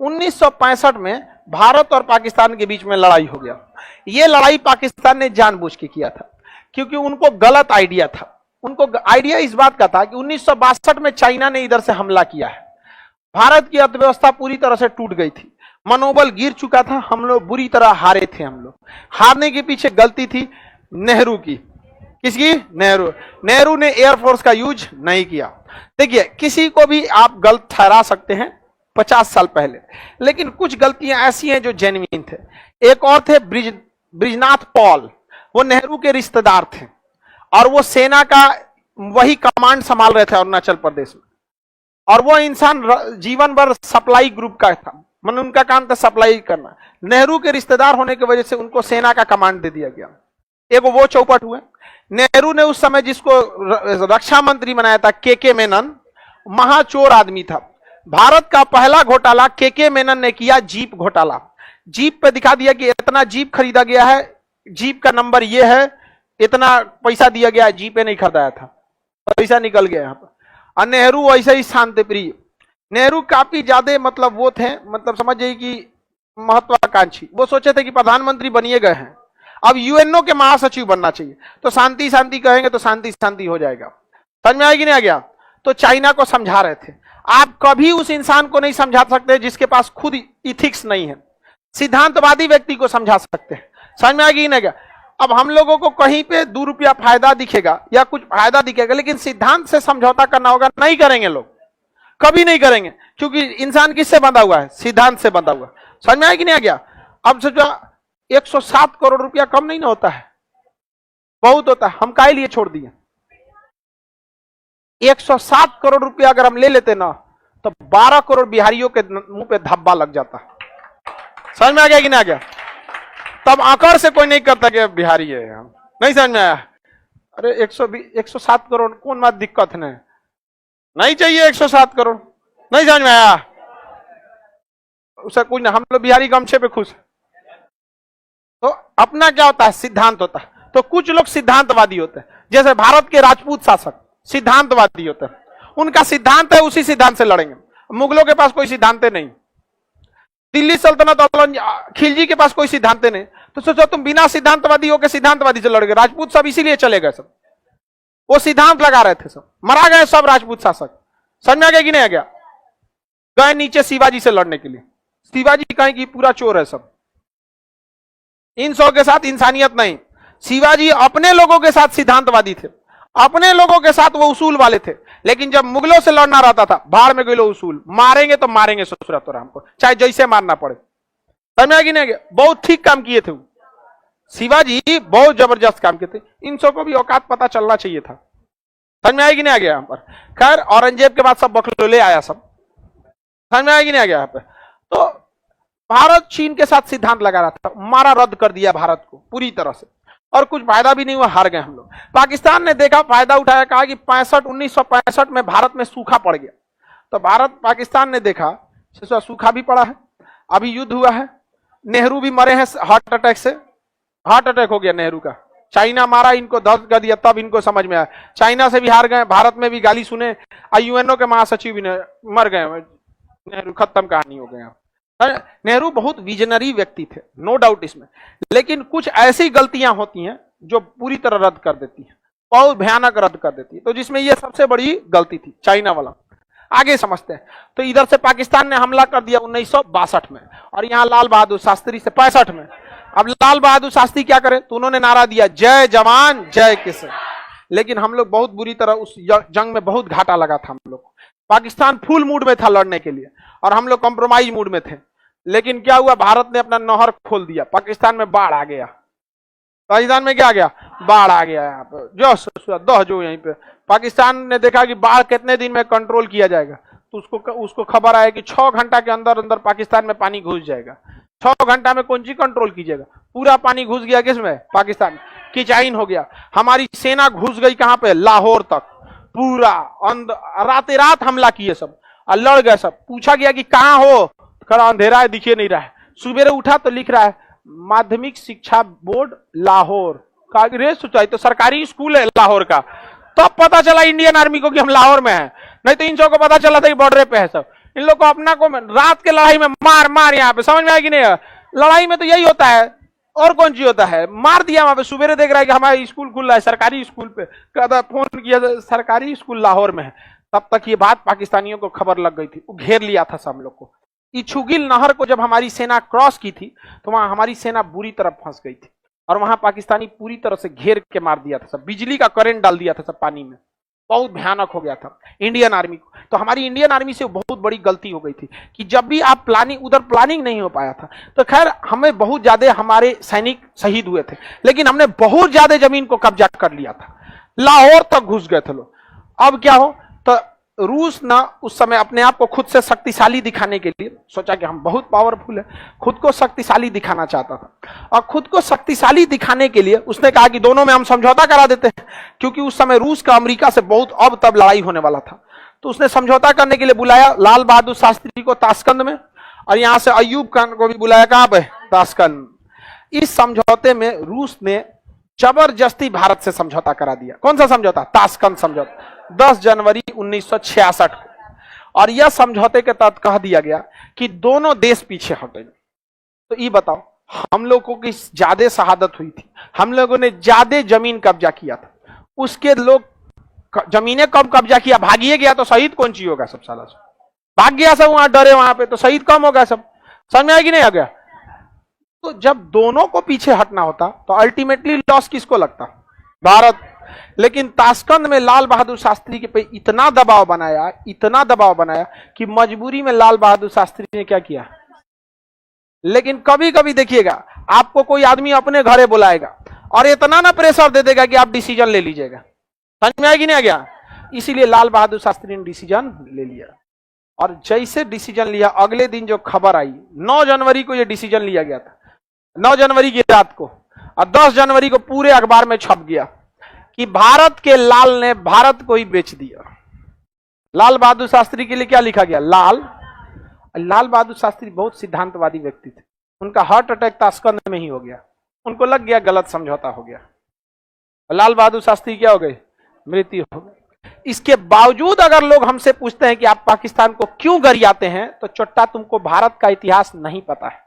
1965 में भारत और पाकिस्तान के बीच में लड़ाई हो गया। ये लड़ाई पाकिस्तान ने जानबूझ के किया था, क्योंकि उनको गलत आइडिया था। उनको आइडिया इस बात का था कि 1962 में चाइना ने इधर से हमला किया है, भारत की अर्थव्यवस्था पूरी तरह से टूट गई थी, मनोबल गिर चुका था, हम लोग बुरी तरह हारे थे। हम लोग हारने के पीछे गलती थी नेहरू की। किसकी? नेहरू ने एयरफोर्स का यूज नहीं किया। देखिए, किसी को भी आप गलत ठहरा सकते हैं 50 साल पहले, लेकिन कुछ गलतियां ऐसी हैं जो जेन्युइन थे। एक और थे ब्रिजनाथ पॉल, वो नेहरू के रिश्तेदार थे और वो सेना का वही कमांड संभाल रहे थे अरुणाचल प्रदेश में। और वो इंसान जीवन भर सप्लाई ग्रुप का था, मतलब उनका काम था सप्लाई करना। नेहरू के रिश्तेदार होने की वजह से उनको सेना का कमांड दे दिया गया। एक वो चौपट हुए। नेहरू ने उस समय जिसको रक्षा मंत्री बनाया था के मेनन, महाचोर आदमी था। भारत का पहला घोटाला के मेनन ने किया, जीप घोटाला। जीप पे दिखा दिया कि इतना जीप खरीदा गया है, जीप का नंबर ये है, इतना पैसा दिया गया है। जीपे नहीं खरीदाया था, पैसा निकल गया यहाँ पर। और नेहरू ऐसे ही शांति प्रिय। नेहरू काफी ज्यादा मतलब वो थे, मतलब समझ जाइए कि महत्वाकांक्षी। वो सोचे थे कि प्रधानमंत्री बनिए गए हैं, अब यूएनओ के महासचिव बनना चाहिए, तो शांति शांति कहेंगे तो शांति शांति हो जाएगा। समझ में आएगी नहीं आ गया? तो चाइना को समझा रहे थे। आप कभी उस इंसान को नहीं समझा सकते जिसके पास खुद इथिक्स नहीं है। सिद्धांतवादी व्यक्ति को समझा सकते हैं। समझ में आएगी नहीं आ गया? अब हम लोगों को कहीं पे 2 रुपया फायदा दिखेगा या कुछ फायदा दिखेगा, लेकिन सिद्धांत से समझौता करना होगा, नहीं करेंगे लोग, कभी नहीं करेंगे, क्योंकि इंसान किससे बंधा हुआ है? सिद्धांत से बंधा हुआ। समझ में आएगी नहीं आ गया? अब सोचो 107 करोड़ रुपया कम नहीं ना होता है, बहुत होता है। हम काहे लिए छोड़ दिए? 107 करोड़ रुपया अगर हम ले लेते ना, तो 12 करोड़ बिहारियों के मुंह पे धब्बा लग जाता। समझ में आ गया कि नहीं आ गया? तब आकर से कोई नहीं करता कि बिहारी है हम। नहीं समझ में आया? अरे 107 करोड़ कौन बात दिक्कत नहीं चाहिए 107 करोड़। नहीं समझ में आया? उसे कुछ ना, हम लोग बिहारी गमछे पे खुश है। तो अपना क्या होता है? सिद्धांत होता है। तो कुछ लोग सिद्धांतवादी होते हैं, जैसे भारत के राजपूत शासक सिद्धांतवादी होते हैं। उनका सिद्धांत है, उसी सिद्धांत से लड़ेंगे। मुगलों के पास कोई सिद्धांत नहीं, दिल्ली सल्तनत खिलजी के पास कोई सिद्धांत नहीं। तो सोचो तुम बिना सिद्धांतवादी होकर सिद्धांतवादी से लड़ोगे। राजपूत सब इसीलिए चले गए, सब वो सिद्धांत लगा रहे थे, सब मरा गए सब राजपूत शासक। समझ में आ गया कि नहीं आ गया? गए नीचे शिवाजी से लड़ने के लिए। शिवाजी कहें कि पूरा चोर है सब, इन सौ के साथ इंसानियत नहीं। शिवाजी अपने लोगों के साथ सिद्धांतवादी थे, अपने लोगों के साथ वो उसूल वाले थे। लेकिन जब मुगलों से लड़ना रहता था, भाड़ में गए लो उसूल, मारेंगे तो मारेंगे ससुरा तो हमको, चाहे जैसे मारना पड़े। समझ में आ गया नहीं? बहुत ठीक काम किए थे शिवाजी, बहुत जबरदस्त काम किए थे। इन सौ को भी औकात पता चलना चाहिए था। समझ में आएगी नहीं आ गया? यहाँ पर खैर औरंगजेब के बाद सब बकलोले आया सब। समझ में आएगी नहीं आ गया? यहाँ पे तो भारत चीन के साथ सिद्धांत लगा रहा था, मारा रद्द कर दिया भारत को पूरी तरह से, और कुछ फायदा भी नहीं हुआ, हार गए हम लोग। पाकिस्तान ने देखा, फायदा उठाया, कहा कि 1965 में भारत में सूखा पड़ गया। तो भारत पाकिस्तान ने देखा सूखा भी पड़ा है, अभी युद्ध हुआ है, नेहरू भी मरे हैं हार्ट अटैक से। हार्ट अटैक हो गया नेहरू का, चाइना मारा, इनको दर्द कर दिया, तब इनको समझ में आया। चाइना से भी हार गए, भारत में भी गाली सुने, यूएनओ के महासचिव भी मर गए, नेहरू खत्म कहानी हो गया। नेहरू बहुत विजनरी व्यक्ति थे, नो डाउट इसमें, लेकिन कुछ ऐसी गलतियां होती हैं जो पूरी तरह रद्द कर देती हैं, बहुत भयानक रद्द कर देती है। तो जिसमें ये सबसे बड़ी गलती थी चाइना वाला। आगे समझते हैं। तो इधर से पाकिस्तान ने हमला कर दिया 1962 में, और यहाँ लाल बहादुर शास्त्री से 65 में। अब लाल बहादुर शास्त्री क्या करे? तो उन्होंने नारा दिया, जय जवान जय किसान। लेकिन हम लोग बहुत बुरी तरह उस जंग में बहुत घाटा लगा था हम लोग। पाकिस्तान फुल मूड में था लड़ने के लिए, और हम लोग कॉम्प्रोमाइज मूड में थे। लेकिन क्या हुआ? भारत ने अपना नहर खोल दिया, पाकिस्तान में बाढ़ आ गया। पाकिस्तान में क्या आ गया? बाढ़ आ गया। यहाँ पे जो यहीं पे पाकिस्तान ने देखा कि बाढ़ कितने दिन में कंट्रोल किया जाएगा, तो उसको खबर आया कि 6 घंटा के अंदर अंदर पाकिस्तान में पानी घुस जाएगा। 6 घंटा में कौन सी कंट्रोल कीजिएगा? पूरा पानी घुस गया किसमें? पाकिस्तान। किचाइन हो गया। हमारी सेना घुस गई कहां पे? लाहौर तक। पूरा रात रात हमला किए सब, और लड़ गए सब। पूछा गया कि कहां हो? खड़ा अंधेरा है, दिखे नहीं रहा है। सुबेरे उठा तो लिख रहा है माध्यमिक शिक्षा बोर्ड लाहौर। रे सोचा तो सरकारी स्कूल है लाहौर का। तब पता चला इंडियन आर्मी को कि हम लाहौर में हैं, नहीं तो इन सब को पता चला था कि बॉर्डर पे है सब। इन लोग को अपना को रात के लड़ाई में मार मार, यहाँ पे समझ में आया कि नहीं? लड़ाई में तो यही होता है, और कौन चीज होता है? मार दिया वहां पे। सुबेरे देख रहा है कि हमारा स्कूल खुल रहा है, सरकारी स्कूल पे, कहता फोन किया सरकारी स्कूल लाहौर में है। तब तक ये बात पाकिस्तानियों को खबर लग गई थी, वो घेर लिया था सब लोग को। इछुगिल नहर को जब हमारी सेना क्रॉस की थी तो वहां हमारी सेना बुरी तरह फंस गई थी, और वहां पाकिस्तानी पूरी तरह से घेर के मार दिया था सब, बिजली का करंट डाल दिया था सब पानी में। बहुत भयानक हो गया था इंडियन आर्मी को। तो हमारी इंडियन आर्मी से बहुत बड़ी गलती हो गई थी कि जब भी आप उधर प्लानिंग नहीं हो पाया था। तो खैर हमें बहुत ज्यादा हमारे सैनिक शहीद हुए थे, लेकिन हमने बहुत ज्यादा जमीन को कब्जा कर लिया था, लाहौर तक घुस गए थे लोग। अब क्या हो, तो रूस ना उस समय अपने आप को खुद से शक्तिशाली दिखाने के लिए सोचा कि हम बहुत पावरफुल है, खुद को शक्तिशाली दिखाना चाहता था। और खुद को शक्तिशाली दिखाने के लिए उसने कहा कि दोनों में हम समझौता करा देते हैं, क्योंकि उस समय रूस का अमेरिका से बहुत अब तब लड़ाई होने वाला था। तो उसने समझौता करने के लिए बुलाया लाल बहादुर शास्त्री को ताशकंद में, और यहां से अयूब खान को भी बुलाया, कहां पे? ताशकंद। इस समझौते में रूस ने जबरदस्ती भारत से समझौता करा दिया। कौन सा समझौता? ताशकंद समझौता, 10 जनवरी 1966 को। और यह समझौते के तहत कह दिया गया कि दोनों देश पीछे हटेंगे। तो ये बताओ, हम लोगों की ज्यादा शहादत हुई थी, हम लोगों ने ज्यादा जमीन कब्जा किया था, उसके लोग जमीनें कम कब्जा किया, भागिए गया, तो शहीद कौन ची होगा? सब साला भाग गया सब, वहां डरे वहां पे, तो शहीद कम हो गया सब। समझ में आया कि नहीं आ गया? तो जब दोनों को पीछे हटना होता तो अल्टीमेटली लॉस किसको लगता? भारत। लेकिन ताशकंद में लाल बहादुर शास्त्री के पे इतना दबाव बनाया कि मजबूरी में लाल बहादुर शास्त्री ने क्या किया। लेकिन कभी कभी देखिएगा, आपको कोई आदमी अपने घरे बुलाएगा और इतना ना प्रेशर दे देगा कि आप डिसीजन ले लीजिएगा। समझ में आया कि नहीं आ गया? इसीलिए लाल बहादुर शास्त्री ने डिसीजन ले लिया, और जैसे डिसीजन लिया, अगले दिन जो खबर आई, 9 जनवरी को यह डिसीजन लिया गया था, 9 जनवरी की रात को, और 10 जनवरी को पूरे अखबार में छप गया कि भारत के लाल ने भारत को ही बेच दिया। लाल बहादुर शास्त्री के लिए क्या लिखा गया? लाल बहादुर शास्त्री बहुत सिद्धांतवादी व्यक्ति थे, उनका हार्ट अटैक ताशकंद में ही हो गया, उनको लग गया गलत समझौता हो गया, लाल बहादुर शास्त्री क्या हो गए? मृत्यु हो गई। इसके बावजूद अगर लोग हमसे पूछते हैं कि आप पाकिस्तान को क्यों गरियाते हैं, तो चोट्टा तुमको भारत का इतिहास नहीं पता है।